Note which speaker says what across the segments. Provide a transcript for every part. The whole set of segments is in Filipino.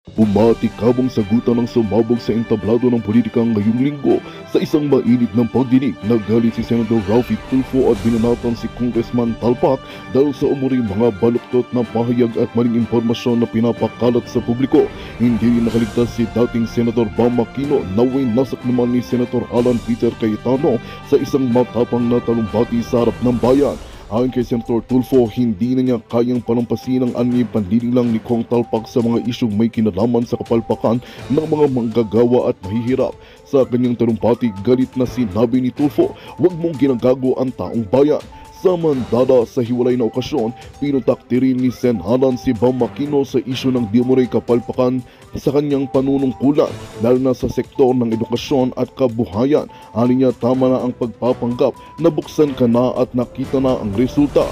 Speaker 1: Pumatikabong sagutan ng sumabog sa entablado ng politika ngayong linggo sa isang mainit ng pagdinig. Nagalit si Senator Raffy Tulfo at binanatan si Congressman Talpak dahil sa umuring mga baluktot na pahayag at maling impormasyon na pinapakalat sa publiko. Hindi rin nakaligtas si dating Senator Bam Aquino na winasak naman ni Senator Alan Peter Cayetano sa isang matapang na talumpati sa harap ng bayan. Ayon kay Senator Tulfo, hindi na niya kayang palampasin ang anyay panlilinlang ni Kong Talpak sa mga isyong may kinalaman sa kapalpakan ng mga manggagawa at mahihirap. Sa kanyang talumpati, galit na sinabi ni Tulfo, "Huwag mong ginagago ang taong bayan." Samantala, sa hiwalay na okasyon, pinutakti rin ni Sen. Alan si Bam Aquino sa isyu ng di umano'y kapalpakan sa kanyang panunungkulan, lalo na sa sektor ng edukasyon at kabuhayan. Ani niya, tama na ang pagpapanggap na buksan ka na at nakita na ang resulta.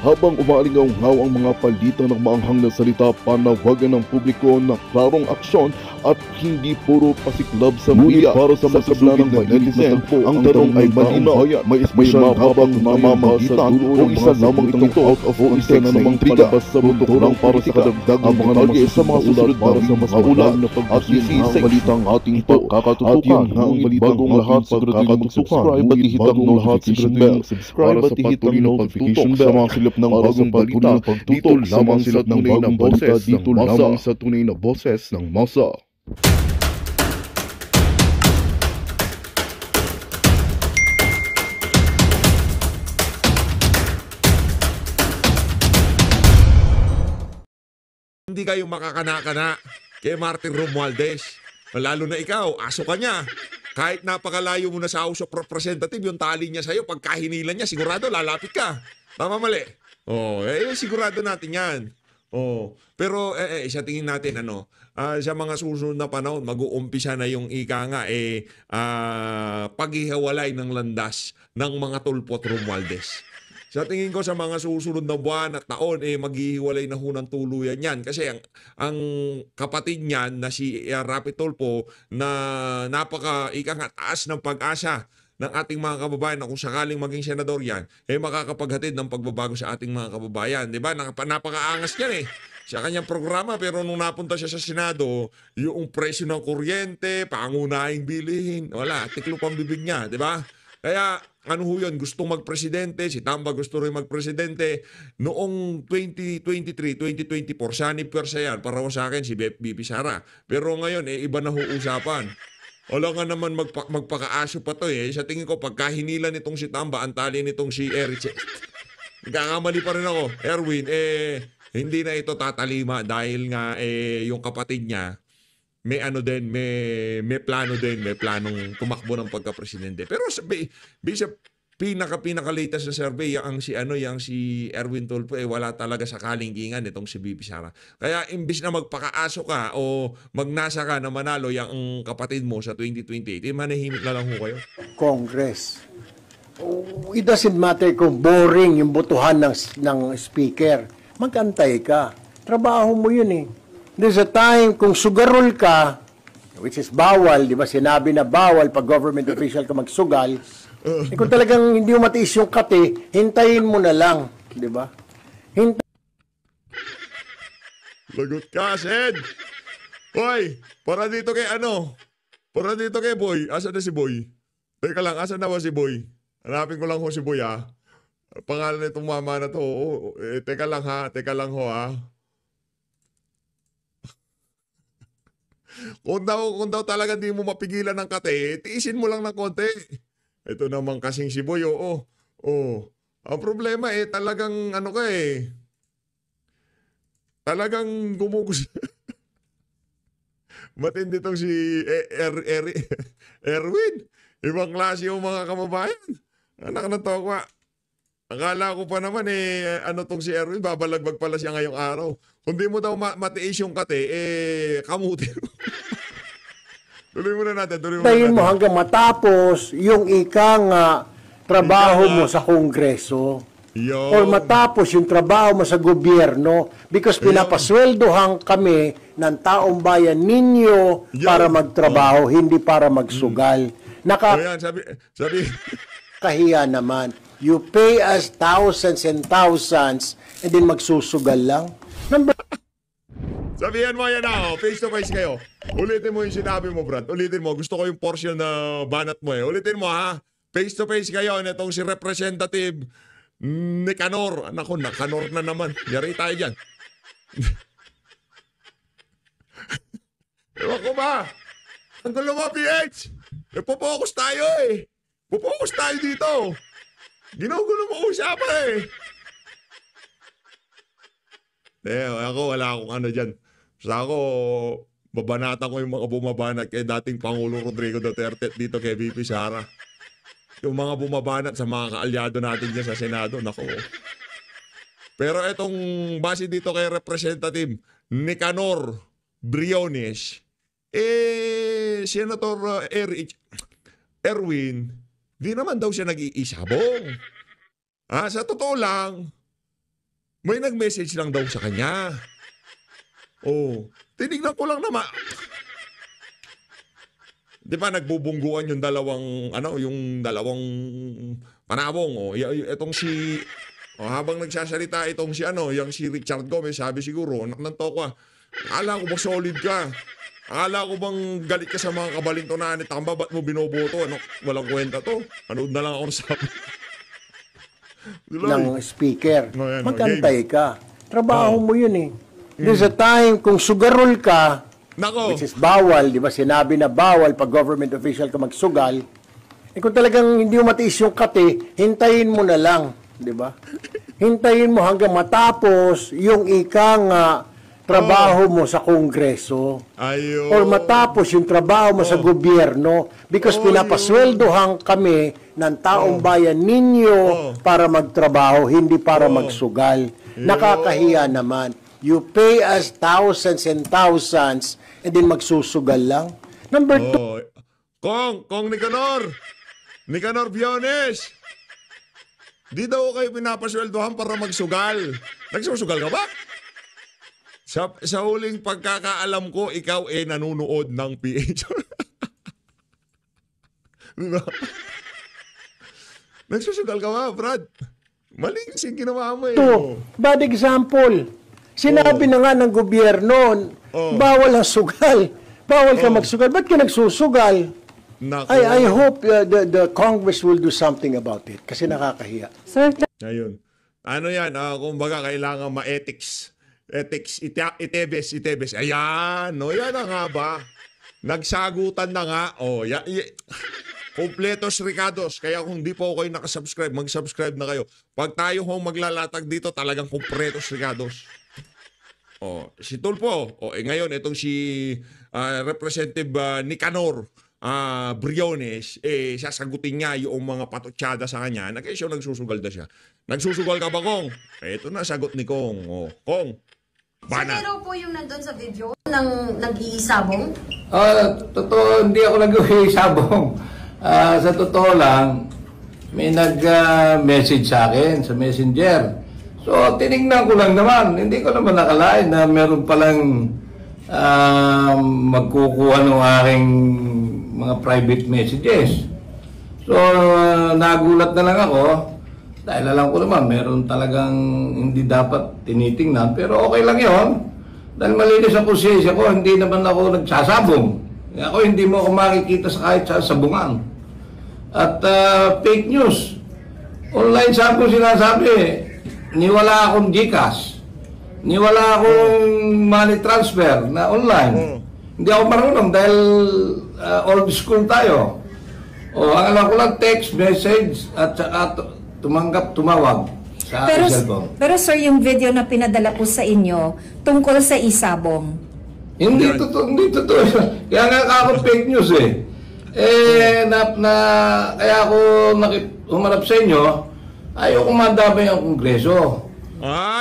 Speaker 1: Habang umaalingaw-ngaw ang mga palitan ng maanghang na salita, panawagan ng publiko na klarong aksyon at hindi puro pasiklab sa media. Para sa masablang ng netizen, ang tanong ay malinaw, may espesyal habang namamagitan o isa lamang itong out of context na namang palabas sa lang para sa kadagdagang mga detalye sa mga susunod para sa mas maulan at yun ang balitang ating pagkakatutukan. At yun ang bagong lahat sa pagkakatutukan. Ngunit bagong lahat subscribe at patuloy na notification bell sa mga silip ng bagong balita. Dito lamang sa tunay na boses dito lamang sa tunay na boses ng masa.
Speaker 2: Hindi kayo makakana-kana kay Martin Romualdez. Lalo na ikaw, aso ka niya. Kahit napakalayo mo na sa House of Representative, yung tali niya sa'yo, pagkahinilan niya, sigurado lalapit ka. Tama mali? Sigurado natin yan. Pero sa tingin natin, sa mga susunod na panahon, mag-uumpisa na yung ika nga, paghihiwalay ng landas ng mga tulpo at Romualdez. Sa tingin ko sa mga susunod na buwan at taon, maghihiwalay na ho ng tuluyan yan. Kasi ang kapatid niyan na si Raffy Tulfo na taas ng pag-asa ng ating mga kababayan na kung sakaling maging senador yan, makakapaghatid ng pagbabago sa ating mga kababayan. Diba? Napakaangas yan sa kanyang programa, pero nung napunta siya sa Senado, yung presyo ng kuryente, pangunahing bilihin, wala, tiklo pang bibig niya, diba? Kaya, yun, gustong magpresidente, si Tamba gusto rin magpresidente. Noong 2023, 2024, Sani Pwersa yan, para sa akin si BP Sara. Pero ngayon, iba na ho usapan. Wala nga naman magpakaaso pa to Sa tingin ko, pagkahinila nitong si Tamba, ang tali nitong si Eric. Nagkakamali pa rin ako. Erwin, hindi na ito tatalima dahil nga yung kapatid niya, may plano din, may planong tumakbo ng pagka-presidente. Pero sa pinaka-latest na survey, yang si Erwin Tulfo, wala talaga sa kalingkingan itong si BP Sara. Kaya imbis na magpakaaso ka o magnasa ka na manalo yung kapatid mo sa 2028, manahimik na lang ho kayo.
Speaker 3: Congress. It doesn't matter kung boring yung botohan ng speaker. Mag-antay ka. Trabaho mo yun There's a time kung sugarol ka, which is bawal, di ba? Sinabi na bawal pag government official ka magsugal. Kung talagang hindi mo matiis yung kate, hintayin mo na lang, di ba?
Speaker 2: Lagot ka, Sed! Hoy, para dito kay Para dito kay Boy. Asan na si Boy? Teka lang, asan na ba si Boy? Hanapin ko lang ho si Boy, ha? Pangalan nitong mama na to. Teka lang ho, ha? Kung daw talaga di mo mapigilan ng kate, tiisin mo lang ng konti. Ito naman kasing si Boy, Ang problema talagang talagang gumugus. Matindi tong si Erwin. Ibang klase yung mga kababayan. Anak na to ko. Akala ko pa naman tong si Erwin, babalagbag pala siya ngayong araw. Kung di mo daw matiis yung kate, kamuti. Tuloy muna natin.
Speaker 3: Tayin mo hanggang matapos yung ikang trabaho mo sa Kongreso. Or matapos yung trabaho mo sa gobyerno because pinapasweldohan kami ng taong bayan ninyo para magtrabaho, hindi para magsugal.
Speaker 2: Sabi.
Speaker 3: Kahiya naman. You pay us thousands and thousands and then magsusugal lang.
Speaker 2: Sabihan mo yan na, face to face kayo. Ulitin mo yung sinabi mo, Brad. Ulitin mo. Gusto ko yung portion na banat mo eh. Ulitin mo ha. Face to face kayo. Itong si Representative Nicanor. Nako, Nicanor na naman. Yari tayo dyan. Ewan ko ba? Ang gulo mo, PH. Pupokus tayo eh. Pupokus tayo dito. Ginugulo mo usapan eh. Ako, wala akong ano dyan. Sa ako, babanatan ko yung mga bumabanat kay dating Pangulo Rodrigo Duterte dito kay VP Sara. Yung mga bumabanat sa mga kaalyado natin dyan sa Senado, nako. Pero etong base dito kay Representative Nicanor Briones, Senator Erwin, di naman daw siya nag-iisabong. Sa totoo lang, may nag-message lang daw sa kanya. Tinignan ko lang naman. Di ba nagbubungguan yung dalawang panabong. Itong si habang nagsasalita itong yung si Richard Gomez, sabi siguro, nanto ko. Akala ko ba solid ka? Akala ko bang galit ka sa mga kabalintunan ni Tamba, ba't mo binoboto? Walang kwenta to. Anood na lang ako sa
Speaker 3: ng speaker.
Speaker 2: Ayan,
Speaker 3: Magantay ka. Trabaho mo yun eh. There's a time kung sugarol ka,
Speaker 2: Nako.
Speaker 3: which is bawal, di ba? Sinabi na bawal pag government official ka magsugal. Kung talagang hindi mo matiis yung kate, hintayin mo na lang, di ba? Hintayin mo hanggang matapos yung ikang trabaho mo sa Kongreso.
Speaker 2: Ayun.
Speaker 3: Or matapos yung trabaho mo sa gobyerno because pinapasweldohan kami ng taong bayan ninyo para magtrabaho, hindi para magsugal. Nakakahiya naman. You pay us thousands and thousands and then magsusugal lang. Number 2,
Speaker 2: Kong Nicanor Briones. Di daw kayo pinapasweldohan para magsugal. Nagsusugal ka ba? Sa huling pagkakaalam ko, ikaw nanunood ng PH. Diba? Nagsusugal ka ba, Brad? Mali kasing ginawa mo eh.
Speaker 3: bad example. Sinabi na nga ng gobyerno, bawal ang sugal. Bawal ka magsugal. Ba't ka nagsusugal?
Speaker 2: Nako.
Speaker 3: I hope the Congress will do something about it kasi nakakahiya.
Speaker 4: Sir,
Speaker 2: Ayun. Ano yan? Kumbaga, kailangan ma-ethics. Itebes. Ayan. Yan na nga ba? Nagsagutan na nga. Kompletos Ricados. Kaya kung di po kayo nakasubscribe, mag-subscribe na kayo. Pag tayo maglalatag dito, talagang kompletos Ricados. Si Tulfo. Ngayon, itong si Representative Nicanor Briones, sasagutin niya yung mga patutsada sa kanya. Nagkasyo, nagsusugal na siya. Nagsusugal ka ba, Kong? Ito na, sagot ni Kong. Kong, bana.
Speaker 4: Sino po yung nandun sa video ng nag-iisabong?
Speaker 5: Totoo, hindi ako nag-iisabong. Sa totoo lang, may nag-message sa akin sa Messenger. So, tinignan ko lang naman. Hindi ko naman nakalain na meron palang magkukuha ng aking mga private messages. So, nagulat na lang ako. Dahil alam ko naman, meron talagang hindi dapat tinitingnan. Pero okay lang yon. Dahil malinis ang konsensya ko, hindi naman ako nagsasabong. Ako hindi mo ako makikita sa kahit sa sabungan. At fake news. Online sabong sinasabi, niwala akong GCash. Niwala akong money transfer na online. Hindi ako marunong dahil old school tayo. Ang alam ko lang text, message, at saka tumawag sa cellphone.
Speaker 6: Pero sir, yung video na pinadala po sa inyo tungkol sa isabong.
Speaker 5: Hindi totoo. Kaya nga ako fake news eh. Kaya ako humarap sa inyo, ayaw kumandamay ang Kongreso.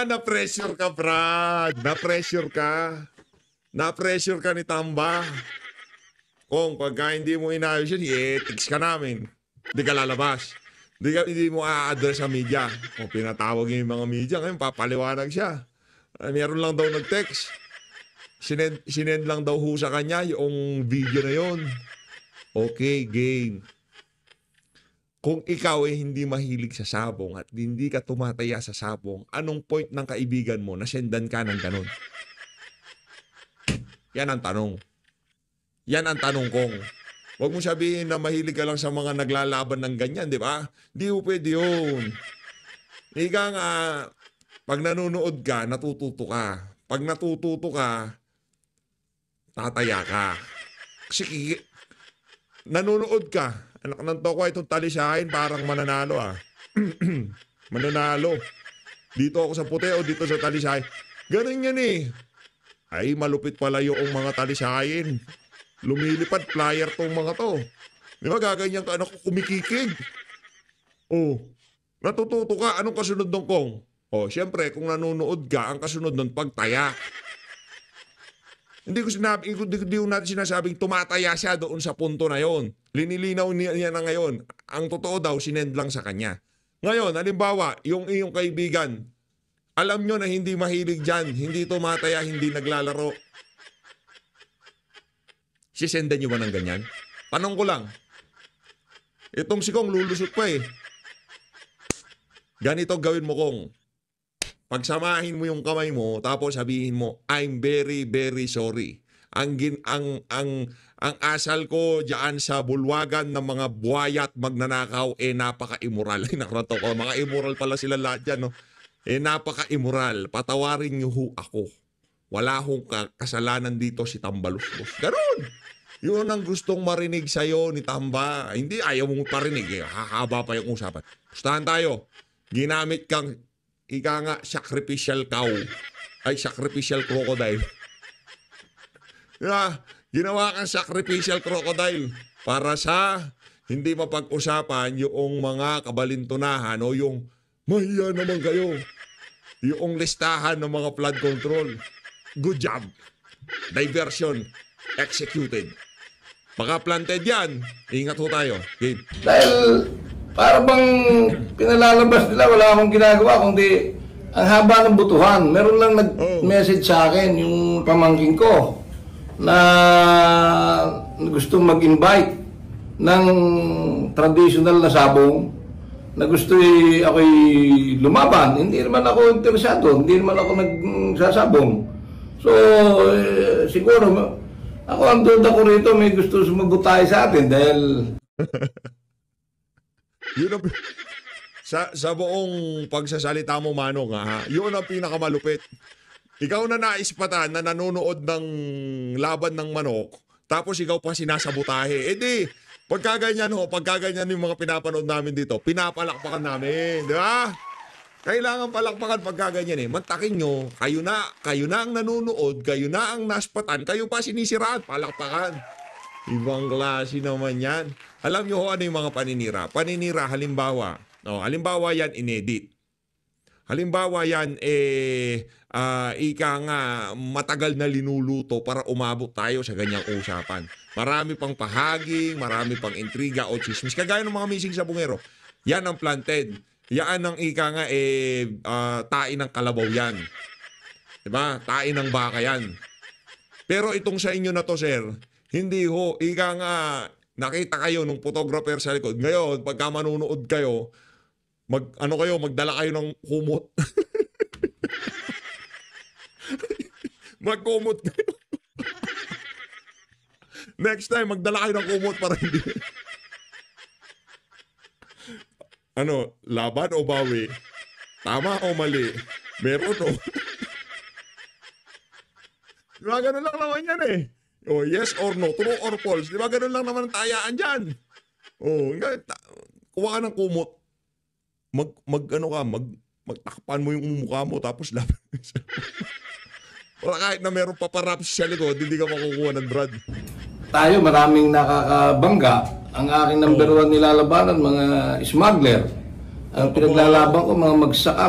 Speaker 2: Na-pressure ka, Brad. Na-pressure ka. Na-pressure ka ni Tamba. Kung pagka hindi mo inayos yun, i-ethics ka namin. Hindi ka lalabas. Hindi mo a-address sa media. Pinatawag yung mga media, ngayon papaliwanag siya. Meron lang daw nag-text. Sinend lang daw ho sa kanya yung video na yon. Okay, game. Kung ikaw hindi mahilig sa sabong at hindi ka tumataya sa sabong, anong point ng kaibigan mo na sendan ka ng ganun? Yan ang tanong. Yan ang tanong kong. Huwag mo sabihin na mahilig ka lang sa mga naglalaban ng ganyan, di ba? Di mo pwede yun. Ika nga, pag nanonood ka, natututo ka. Pag natututo ka, tataya ka. Kasi nanonood ka. Anak ng toko, itong talisahin, parang mananalo ah. Mananalo. Dito ako sa puti o dito sa talisahin. Ganun yan eh. Ay, malupit pala yung mga talisahin. Lumilipad, flyer tong mga to. Di ba gaganyan ka, anak ko kumikikig. Oh, natututo ka. Anong kasunod ng kong? Oh, syempre, kung nanonood ka, ang kasunod nun, pagtaya. Hindi ko natin sinasabing tumataya siya doon sa punto na yon. Linilinaw niya na ngayon. Ang totoo daw, sinend lang sa kanya. Ngayon, halimbawa, yung iyong kaibigan, alam nyo na hindi mahilig dyan, hindi tumataya, hindi naglalaro. Sisendan nyo ba ng ganyan? Tanong ko lang. Itong si Kong lulusot pa eh. Ganito gawin mo, Kong. Pagsamahin mo yung kamay mo, tapos sabihin mo, I'm very, very sorry. Ang asal ko diyan sa bulwagan ng mga buhaya at magnanakaw, napaka-immoral. Ay, nakarato ko. Mga immoral pala sila lahat dyan, no? Napaka-immoral. Patawarin niyo ho ako. Wala hong kasalanan dito si Tambaluslos. Ganun! Yun ang gustong marinig sa'yo ni Tamba. Hindi, ayaw mong parinig. Hahaba pa yung usapan. Gustahan tayo. Ginamit kang, ika nga, sacrificial cow. Ay, sacrificial crocodile. Ginawa kang sacrificial crocodile para sa hindi mapag-usapan yung mga kabalintunahan o yung mahiya naman kayo. Yung listahan ng mga flood control. Good job. Diversion. Executed. Baka planted yan. Ingat ho tayo. Game.
Speaker 5: Dahil para bang pinalalabas nila, wala akong ginagawa kundi ang haba ng butuhan. Meron lang nag-message sa akin yung pamangkin ko na gusto mag-invite ng traditional na sabong na gusto ako'y lumaban. Hindi naman ako interesado, hindi naman ako nagsasabong. So, siguro, ako ang duda ko rito, may gusto sumagot tayo sa atin dahil...
Speaker 2: Yun ang, sa buong pagsasalita mo, Manong, ha? Yun ang pinakamalupit. Ikaw na naispatan na nanonood ng laban ng manok, tapos ikaw pa sinasabutahe. Di, pagkaganyan yung mga pinapanood namin dito, pinapalakpakan namin, di ba? Kailangan palakpakan pagkaganyan eh. Mantakin nyo, kayo na ang nanonood, kayo na ang naspatan, kayo pa sinisiraan, palakpakan. Ibang klase naman yan. Alam nyo ano yung mga paninira? Paninira, halimbawa yan inedit. Halimbawa yan, ika nga, matagal na linuluto para umabot tayo sa ganyang usapan. Marami pang pahaging, marami pang intriga o chismis. Kagaya ng mga missing sa bungero. Yan ang planted. Yan ang ika nga, tain ng kalabaw yan. Diba? Tain ng baka yan. Pero itong sa inyo na to, sir, hindi ho. Ika nga, nakita kayo nung photographer sa likod. Ngayon, pagka manunood kayo, magdala kayo ng kumot. Magkumot kayo. Next time, magdala kayo ng kumot para hindi. Laban o bawi? Tama o mali? Meron o? Diba ganun lang naman yan eh. O, yes or no, true or false. Diba ganun lang naman ang tayaan dyan. O, kuha ka ng kumot. Magtakpan mo yung mukha mo tapos laban. Wala kahit na meron paparaps sa likod, hindi ka makukuha ng Brad.
Speaker 5: Tayo, maraming nakakabangga. Ang aking number one nilalabanan, mga smuggler. Ang pinaglalaban ko, mga magsaka,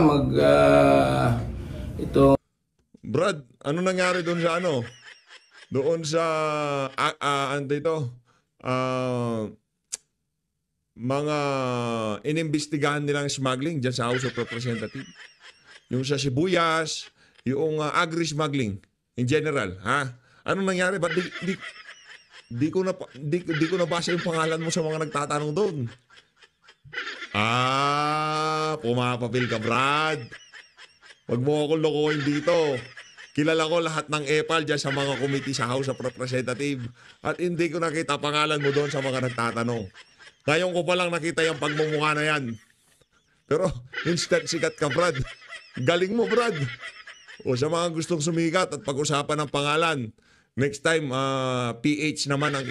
Speaker 5: ito.
Speaker 2: Brad, ano nangyari doon sa Doon sa, mga inimbestigahan nilang smuggling dyan sa House of Representatives. Yung sa Sibuyas, yung agri-smuggling in general, ha? Ano nangyari? Ba't di ko nabasa yung pangalan mo sa mga nagtatanong doon. Pumapapil ka, Brad. Huwag mo akong lokohin dito. kilala ko lahat ng EPAL dyan sa mga committee sa House of Representatives. At hindi ko nakita pangalan mo doon sa mga nagtatanong. Ngayon ko palang nakita yung pagmumukha na yan. Pero instant sikat ka, Brad. Galing mo, Brad. O sa mga gustong sumikat at pag-usapan ng pangalan, next time, PH naman ang...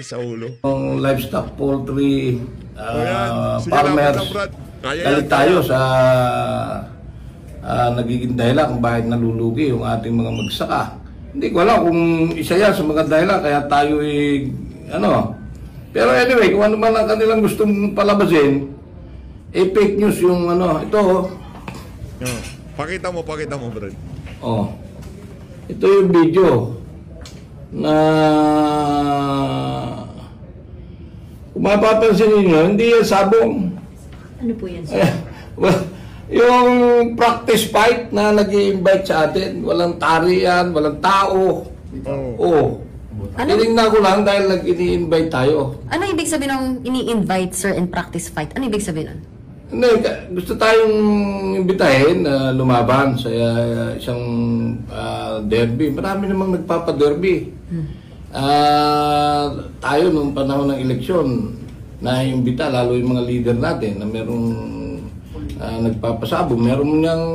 Speaker 2: sa ulo.
Speaker 5: Yung livestock, poultry,
Speaker 2: Ayan. Sige,
Speaker 5: farmers,
Speaker 2: lang, Brad. Kaya
Speaker 5: galit
Speaker 2: yan,
Speaker 5: tayo
Speaker 2: kaya.
Speaker 5: sa nagiging dahilan kung bakit nalulugi yung ating mga magsaka. Hindi ko alam kung isa yan sa mga dahilan kaya tayo Pero anyway, kung ano man ang kanilang gustong palabasin, fake news yung ito.
Speaker 2: Yeah. Pakita mo, Brad.
Speaker 5: Oh. Ito yung video na kung mapapansin ninyo, hindi yan sabong.
Speaker 4: Ano po yan, sir?
Speaker 5: Yung practice fight na nag-i-invite sa atin, walang tari yan, walang tao. Oh.
Speaker 4: Ano?
Speaker 5: Tinignan ko lang dahil nag-i-invite tayo.
Speaker 4: Ano ibig sabihin ng ini-invite, sir, and practice fight? Ano ibig sabihin nun?
Speaker 5: Hindi, gusto tayong imbitahin na lumaban sa isang derby. Marami namang nagpapa-derby. Tayo nung panahon ng eleksyon, naiimbita lalo yung mga leader natin na merong nagpapasabong. Meron niyang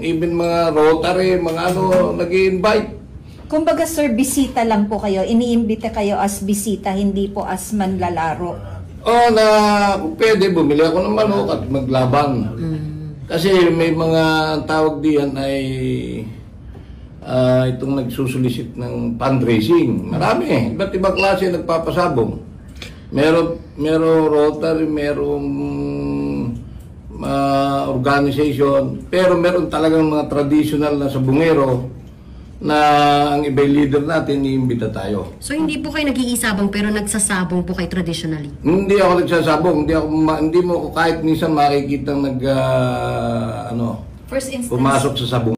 Speaker 5: even mga Rotary, mga nag-i-invite.
Speaker 6: Kumbaga sir, bisita lang po kayo. Iniimbita kayo as bisita, hindi po as manlalaro.
Speaker 5: Na kung pwede, bumili ako ng manok at maglaban. Kasi may mga tawag diyan ay itong nagsusulisit ng fundraising. Marami, iba't ibang klase nagpapasabong. Meron Rotary, meron organization, pero meron talagang mga traditional na sabungero na ang ibang leader natin, iimbita tayo.
Speaker 4: So, hindi po kayo nag-iisabong pero nagsasabong po kayo traditionally?
Speaker 5: Hindi ako nagsasabong, hindi mo ako kahit minsan makikita
Speaker 6: First instance,
Speaker 5: pumasok sa sabong.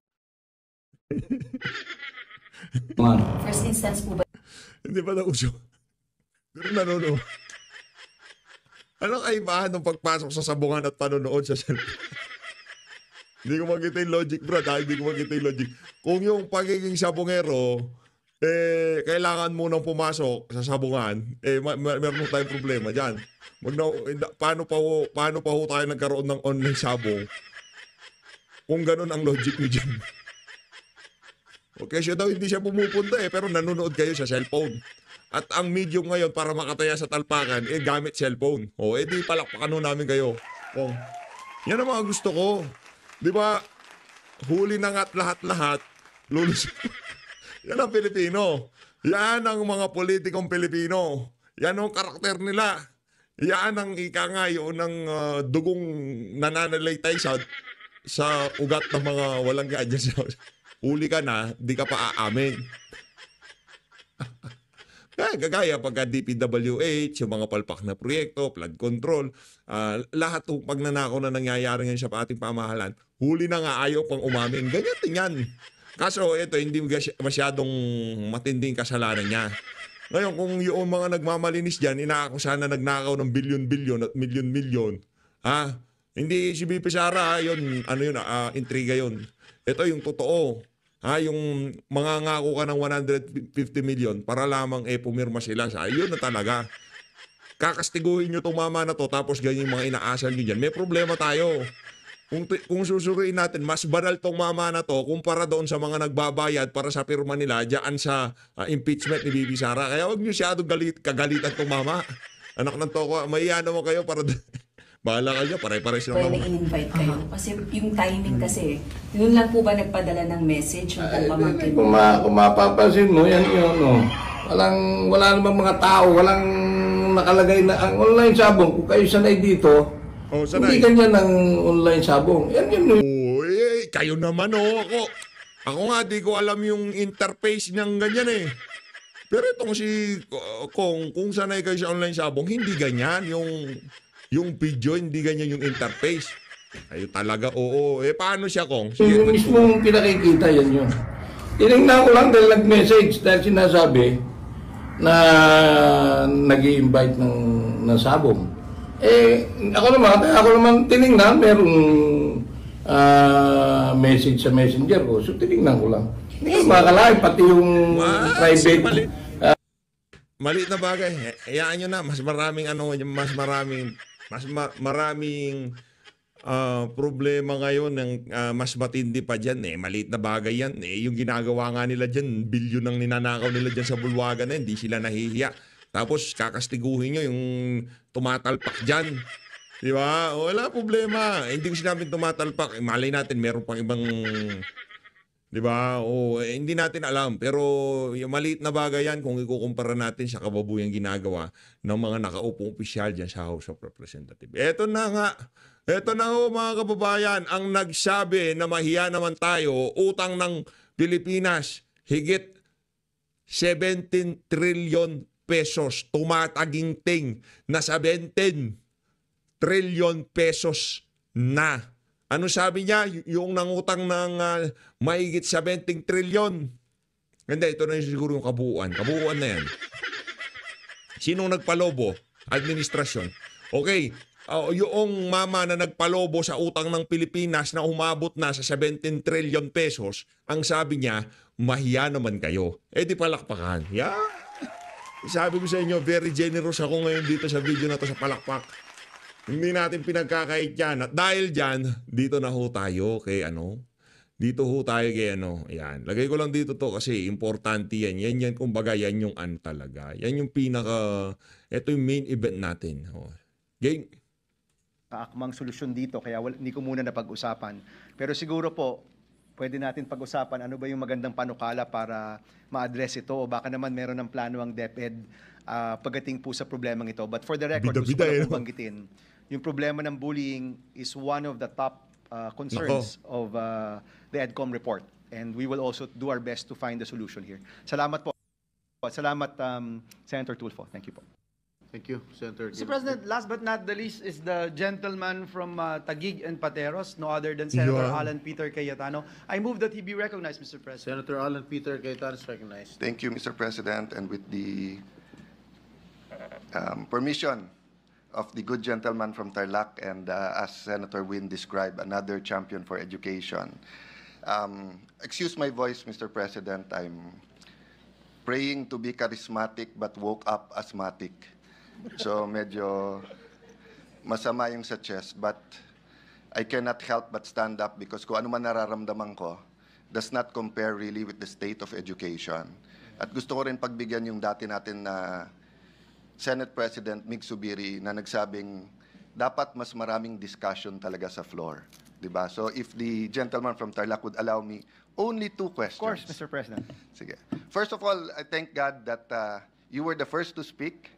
Speaker 6: first instance po ba?
Speaker 2: Hindi ba nauso? Pero nanonood. Anong kaibahan ng pagpasok sa sabungan at panonood sa cellphone? Hindi ko makita yung logic, bro. Hindi ko makita yung logic. Kung yung pagiging sabungero, kailangan mo nang pumasok sa sabungan, meron tayong problema dyan. Paano pa ho tayo nagkaroon ng online sabong? Kung ganun ang logic mo dyan. Okay, siya daw hindi siya pumupunta pero nanonood kayo sa cellphone. At ang medium ngayon para makataya sa talpakan, gamit cellphone. Di palakpakan ho namin kayo. Yan ang mga gusto ko. Di ba, huli na nga't lahat-lahat, lulus. Yan ang Pilipino. Yan ang mga politikong Pilipino. Yan ang karakter nila. Yan ang ikangayo ng dugong nananalaytay sa ugat ng mga walang gadget. Huli ka na, di ka pa aamin. Gagaya pagka DPWH, yung mga palpak na proyekto, flood control, lahat ng pagnanakaw na nangyayari ngayon sa ating pamahalaan, huli na nga ayaw pang umamin. Ganyan din yan. Kaso ito, hindi masyadong matinding kasalanan niya. Ngayon, kung yung mga nagmamalinis dyan, inaakusahan na nagnakaw ng bilyon-bilyon at milyon-milyon, hindi si BP Sara, yun, intriga yun. Ito yung totoo. Yung mga ngako ka ng 150 million para lamang pumirma sila sa ayun na talaga. Kakastiguhin nyo itong mama na to tapos ganyan yung mga inaasal nyo dyan. May problema tayo. Kung susuriin natin, mas banal tong mama na to kumpara doon sa mga nagbabayad para sa pirma nila dyan sa impeachment ni Bibi Sara. Kaya huwag nyo siyado kagalitan tong mama. Anak ng toko, mahiya naman kayo para... Bahala ka dyan, pare-pares lang naman.
Speaker 7: I-invite kayo. Kasi yung timing kasi, yun lang po ba nagpadala ng message yung pamangkin mo?
Speaker 5: Kung mapapansin mo, yan yun. Wala namang mga tao, walang nakalagay na ang online sabong. Kung kayo sanay dito, hindi ganyan ang online sabong. Yan yun.
Speaker 2: Kayo naman Ako nga, di ko alam yung interface niyang ganyan Pero itong si kung sanay kayo sa online sabong, hindi ganyan. Yung video, hindi ganyan yung interface. Ayo talaga, paano siya, Kong?
Speaker 5: Yung mismong pinakikita, yan yun. Tinignan ko lang dahil nag-message dahil sinasabi na nag-i-invite ng sabong. Ako naman tinignan, merong message sa messenger ko. So tinignan ko lang. Hindi ko makakalain, pati yung private.
Speaker 2: Maliit na bagay. Hayaan nyo na, mas maraming problema ngayon ng mas matindi pa dyan. Maliit na bagay yan. Yung ginagawa nga nila dyan, bilyon ang ninanakaw nila dyan sa bulwagan na hindi sila nahihiya. Tapos kakastiguhin nyo yung tumatalpak dyan. Di ba? Wala problema. Hindi ko sinabing tumatalpak. Malay natin, meron pang ibang... Di ba? Hindi natin alam. Pero yung maliit na bagay yan kung ikukumpara natin sa kababuyang ginagawa ng mga nakaupong opisyal dyan sa House of Representatives. Eto na nga. Eto na ho mga kababayan, ang nagsabi na mahiya naman tayo, utang ng Pilipinas, higit 17 trillion pesos, tumataginting na 17 trillion pesos na. Ano sabi niya? Yung nangutang ng mahigit 17 trillion. Hindi, ito na siguro yung kabuuan. Kabuuan na yan. Sinong nagpalobo? Administrasyon. Okay, yung mama na nagpalobo sa utang ng Pilipinas na umabot na sa 17 trillion pesos, ang sabi niya, mahiya naman kayo. Di palakpakan. Yeah. Sabi ko sa inyo, very generous ako ngayon dito sa video na to sa palakpak. Hindi natin pinagkakait yan. At dahil dyan, dito na ho tayo kay Dito ho tayo kay Ayan. Lagay ko lang dito to kasi importante yan. Yan kumbaga, yan yung talaga. Yan yung ito yung main event natin. Game.
Speaker 8: Kaakmang solusyon dito, kaya hindi ko muna napag-usapan. Pero siguro po, pwede natin pag-usapan ano ba yung magandang panukala para ma-address ito o baka naman meron ng plano ang DepEd pagdating po sa problemang ito. But for the record, gusto ko lang pong banggitin, yung problema ng bullying is one of the top concerns of the EDCOM report. And we will also do our best to find the solution here. Salamat po. Salamat, Senator Tulfo. Thank you po.
Speaker 9: Thank you, Senator.
Speaker 10: Mr. President, last but not the least is the gentleman from Taguig and Pateros, no other than Senator Alan Peter Cayetano. I move that he be recognized, Mr. President.
Speaker 9: Senator Alan Peter Cayetano is recognized.
Speaker 11: Thank you, Mr. President, and with the permission of the good gentleman from Tarlac and as Senator Win described, another champion for education. Excuse my voice, Mr. President. I'm praying to be charismatic but woke up asthmatic. So medyo masama yung sa chest, but I cannot help but stand up because kung ano man nararamdaman ko does not compare really with the state of education. At gusto ko rin pagbigyan yung dati natin na Senate President Mig Subiri na nagsabing dapat mas maraming discussion talaga sa floor. Diba? So if the gentleman from Tarlac would allow me only 2 questions.
Speaker 8: Of course, Mr. President.
Speaker 11: Sige. First of all, I thank God that you were the first to speak.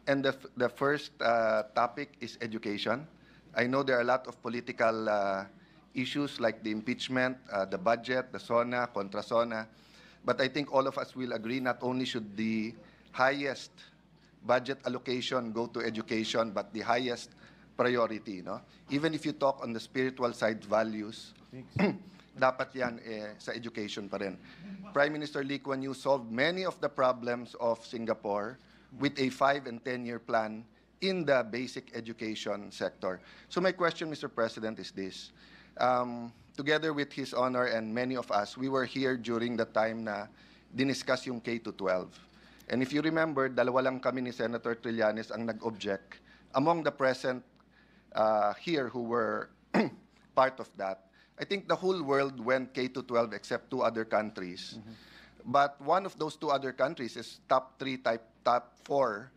Speaker 11: And the first topic is education. I know there are a lot of political issues like the impeachment, the budget, the SONA, contra SONA. But I think all of us will agree not only should the highest budget allocation go to education, but the highest priority. No? Even if you talk on the spiritual side values, dapat yan sa education pa rin. Prime Minister Lee Kuan Yew solved many of the problems of Singapore with a 5- and 10-year plan in the basic education sector. So my question, Mr. President, is this. Together with His Honor and many of us, we were here during the time na diniscuss yung K-12. And if you remember, dalawa lang kami ni Senator Trillanes ang nag-object. Among the present here who were part of that, I think the whole world went K-12 except 2 other countries. But one of those 2 other countries is top 4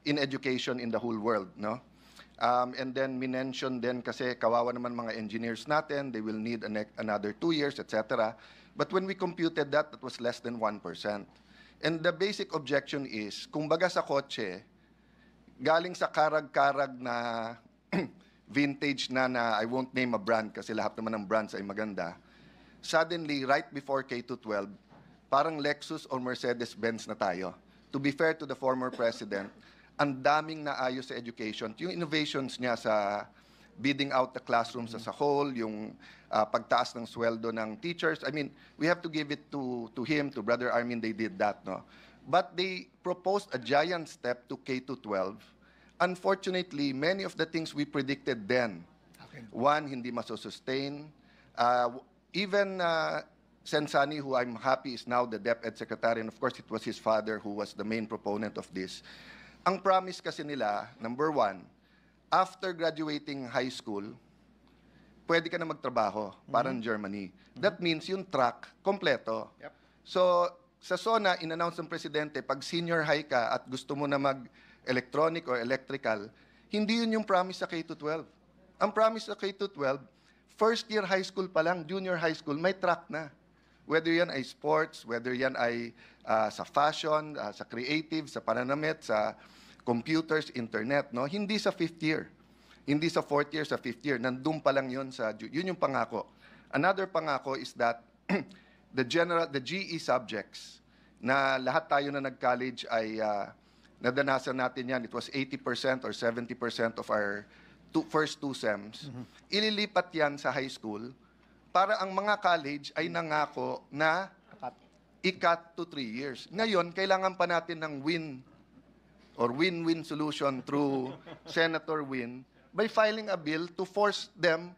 Speaker 11: in education in the whole world, no? And then minention din kasi kawawa naman mga engineers natin, they will need another 2 years, etc. But when we computed that, that was less than 1%. And the basic objection is, kung baga sa kotse, galing sa karag-karag na vintage na I won't name a brand kasi lahat naman ng brands ay maganda, suddenly, right before K-12, parang Lexus or Mercedes-Benz na tayo. To be fair to the former president, ang daming naayos sa education. Yung innovations niya sa bidding out the classrooms as a whole, yung pagtaas ng sweldo ng teachers. I mean, we have to give it to him, to Brother Armin, they did that, no? But they proposed a giant step to K-12 unfortunately, many of the things we predicted then, one, hindi masosustain. Even Sensani, who I'm happy is now the DepEd Secretary, and of course it was his father who was the main proponent of this. Ang promise kasi nila, number one, after graduating high school, pwede ka na magtrabaho, parang Germany. That means yung track, kompleto. So, sa SONA, in-announce ng Presidente, pag senior high ka at gusto mo na mag-electronic or electrical, hindi yun yung promise sa K-12. Ang promise sa K-12, first year high school pa lang, junior high school, may track na. Whether yan ay sports, whether yan ay sa fashion, sa creative, sa pananamit, sa computers, internet, no? Hindi sa fifth year. Hindi sa fourth year, sa fifth year. Nandun pa lang yun yun yung pangako. Another pangako is that the GE subjects na lahat tayo na nag-college ay nadanasan natin yan. It was 80% or 70% of our first two SEMs. Ililipat yan sa high school para ang mga college ay nangako na i-cut to 3 years. Ngayon, kailangan pa natin ng win-win solution through Senator Win by filing a bill to force them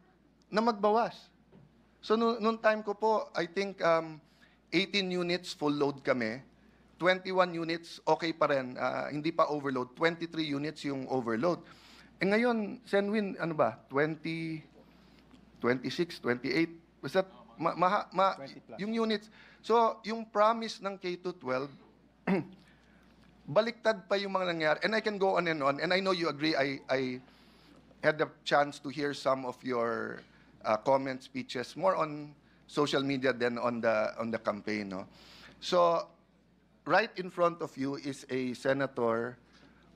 Speaker 11: na magbawas. So, noong time ko po, I think 18 units full load kami, 21 units okay pa rin, hindi pa overload, 23 units yung overload. Ngayon, Senwin, ano ba, 20, 26, 28, basta yung units. So, yung promise ng K-12, baliktad pa yung mga nangyari. And I can go on, and I know you agree, I had the chance to hear some of your comment speeches, more on social media than on the campaign. No? So, right in front of you is a senator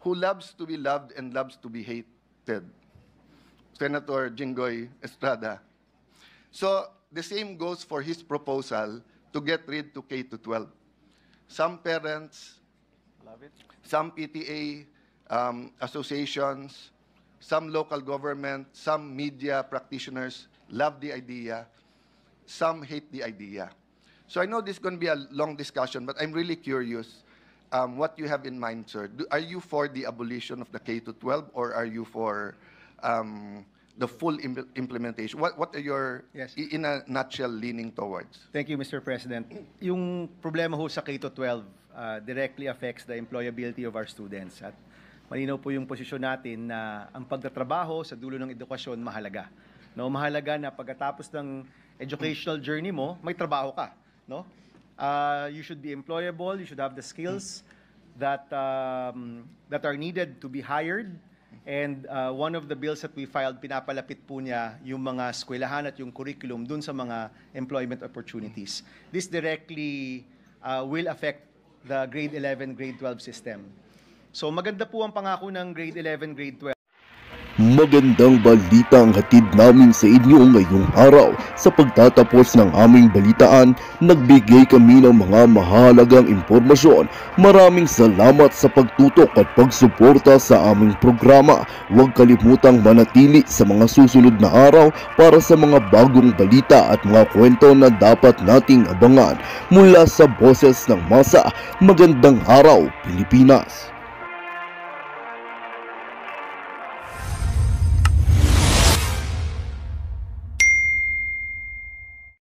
Speaker 11: who loves to be loved and loves to be hated. Senator Jinggoy Estrada. So, the same goes for his proposal to get rid to K-12. Some parents, some PTA associations, some local government, some media practitioners love the idea, some hate the idea. So I know this is going to be a long discussion, but I'm really curious what you have in mind, sir. Are you for the abolition of the K-12 or are you for the full implementation? What are your, in a nutshell, leaning towards?
Speaker 8: Thank you, Mr. President. Yung problema ho sa K-12 directly affects the employability of our students. At malinaw po yung posisyon natin na ang pagtatrabaho sa dulo ng edukasyon mahalaga. No, mahalaga na pagkatapos ng educational journey mo, may trabaho ka, no? You should be employable, you should have the skills that are needed to be hired. And one of the bills that we filed, pinapalapit po niya yung mga eskwelahan at yung curriculum dun sa mga employment opportunities. This directly will affect the grade 11, grade 12 system. So maganda po ang pangako ng grade 11, grade 12.
Speaker 1: Magandang balita ang hatid namin sa inyo ngayong araw. Sa pagtatapos ng aming balitaan, nagbigay kami ng mga mahalagang impormasyon. Maraming salamat sa pagtutok at pagsuporta sa aming programa. Huwag kalimutang manatili sa mga susunod na araw para sa mga bagong balita at mga kwento na dapat nating abangan. Mula sa Boses ng Masa, magandang araw, Pilipinas!